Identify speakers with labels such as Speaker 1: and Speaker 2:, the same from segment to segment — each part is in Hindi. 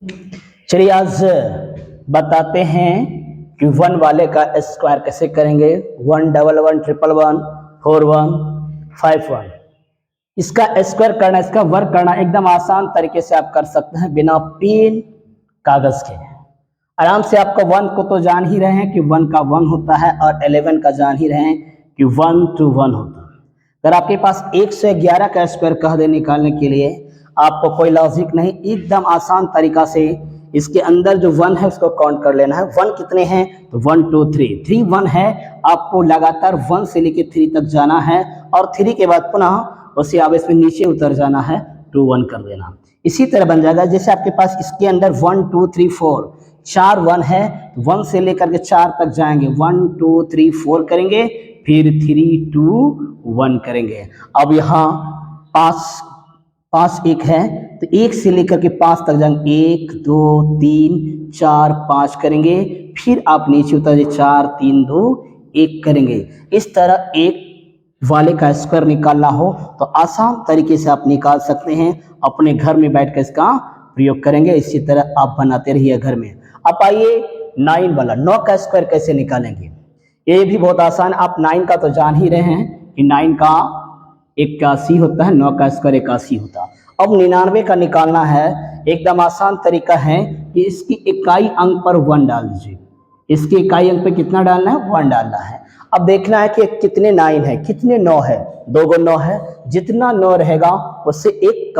Speaker 1: चलिए आज बताते हैं कि 1 वाले का स्क्वायर कैसे करेंगे। 1 डबल 1 ट्रिपल 1 4 1 5 1 इसका स्क्वायर करना, इसका वर्क करना एकदम आसान तरीके से आप कर सकते हैं बिना पेन कागज के। आराम से आपका 1 को तो जान ही रहे हैं कि 1 का 1 होता है और 11 का जान ही रहे हैं कि 1 to 1 होता है। अगर आपके पास 1 से 11 का स्क्वायर कह दे निकालने के लिए आपको कोई लॉजिक नहीं, एकदम आसान तरीका से इसके अंदर जो 1 है उसको काउंट कर लेना है। 1 कितने हैं तो 1 2 3 3 1 है। आपको लगातार 1 से लेकर 3 तक जाना है और 3 के बाद पुनः उसी आवेश में नीचे उतर जाना है, 2 1 कर देना। इसी तरह बन जाएगा जैसे आपके पास इसके अंदर 1 2 3 4 4 1 है, 1 से लेकर के 4 तक जाएंगे, 1 2 3 4 करेंगे, फिर 3 2 1 करेंगे। अब यहाँ 5 1 है तो 1 से लेकर के 5 तक जाएंगे, 1 2 3 4 5 करेंगे, फिर आप नीचे उतरिए 4 3 2 1 करेंगे। इस तरह 1 वाले का स्क्वायर निकालना हो तो आसान तरीके से आप निकाल सकते हैं। अपने घर में बैठकर इसका प्रयोग करेंगे, इसी तरह आप बनाते रहिए घर में। अब आइए 9 वाला, 9 का स्क्वायर कैसे निकालेंगे, ये भी बहुत आसान। आप 9 का तो जान ही रहे हैं कि 9 का 81 होता है, 9 का स्क्वायर 81 होता है। अब 99 का निकालना है, एकदम आसान तरीका है कि इसकी इकाई अंक पर 1 डाल दीजिए। इसकी इकाई अंक पे कितना डालना है, 1 डालना है। अब देखना है कि कितने 9 है, कितने 9 है, 2 गो 9 है, जितना 9 रहेगा उससे एक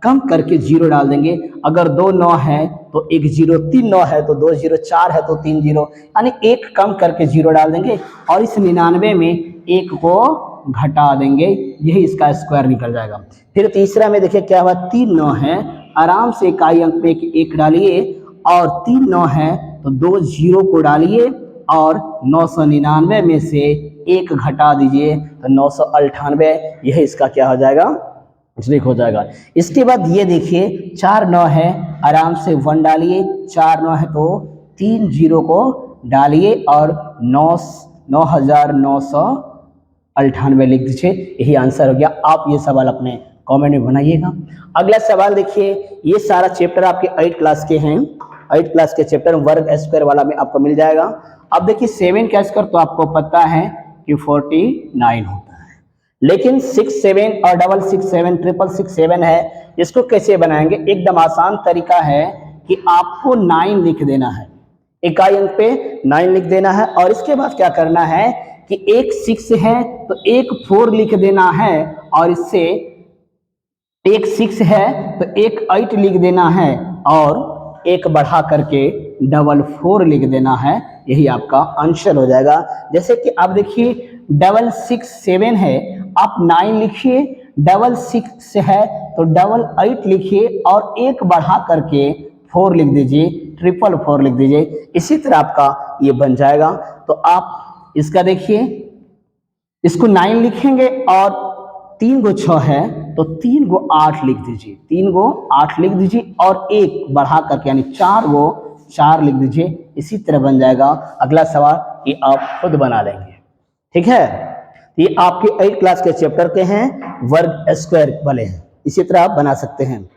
Speaker 1: कम करके 0 डाल देंगे। अगर 2 9 है तो 1 0, 3 9 है तो 2 0, 4 है तो 3 0, यानी एक कम करके 0 डाल देंगे और इस 99 में एक को घटा देंगे, यही इसका स्क्वायर निकल जाएगा। फिर तीसरा में देखिए क्या हुआ, 3 9 है, आराम से इकाई अंक पे 1 डालिए और 3 9 है तो 2 0 को डालिए और 999 में से 1 घटा दीजिए तो 998, यही इसका क्या हो जाएगा, ठीक हो जाएगा। इसके बाद ये देखिए 4 9 है, आराम से 1 डालिए, 4 9 है तो 3 0 को डालिए और 9998 लिख दीजिए, यही आंसर हो गया। आप ये सवाल अपने कमेंट में बनाइएगा। अगला सवाल देखिए, ये सारा चैप्टर आपके 8 क्लास के हैं, 8 क्लास के चैप्टर वर्ग स्क्वायर वाला में आपको मिल जाएगा। अब देखिए 7 का स्क्वायर तो आपको पता है कि 49 होता है, लेकिन 6 7 और 6 7 6 6 7 है, इसको कैसे बनाएंगे। एकदम आसान तरीका है कि आपको 9 लिख देना है, इकाई अंक पे 9 लिख देना है और इसके बाद क्या करना है कि एक 6 है तो एक 4 लिख देना है और इससे एक 6 है तो एक 8 लिख देना है और एक बढ़ा करके 4 लिख देना है, यही आपका आंसर हो जाएगा। जैसे कि आप देखिए 6 7 है, आप 9 लिखिए, 6 है तो 8 लिखिए और एक बढ़ा करके 4 लिख दीजिए, 4 लिख दीजिए। इसी तरह आपका ये बन जाएगा। तो आप इसका देखिए, इसको 9 लिखेंगे और 3 गो 6 है तो 3 गो 8 लिख दीजिए, 3 गो 8 लिख दीजिए और एक बढ़ा करके यानी 4 गो 4 लिख दीजिए। इसी तरह बन जाएगा। अगला सवाल ये आप खुद बना लेंगे, ठीक है। ये आपके 8 क्लास के चैप्टर के हैं, वर्ग स्क्वायर वाले हैं, इसी तरह आप बना सकते हैं।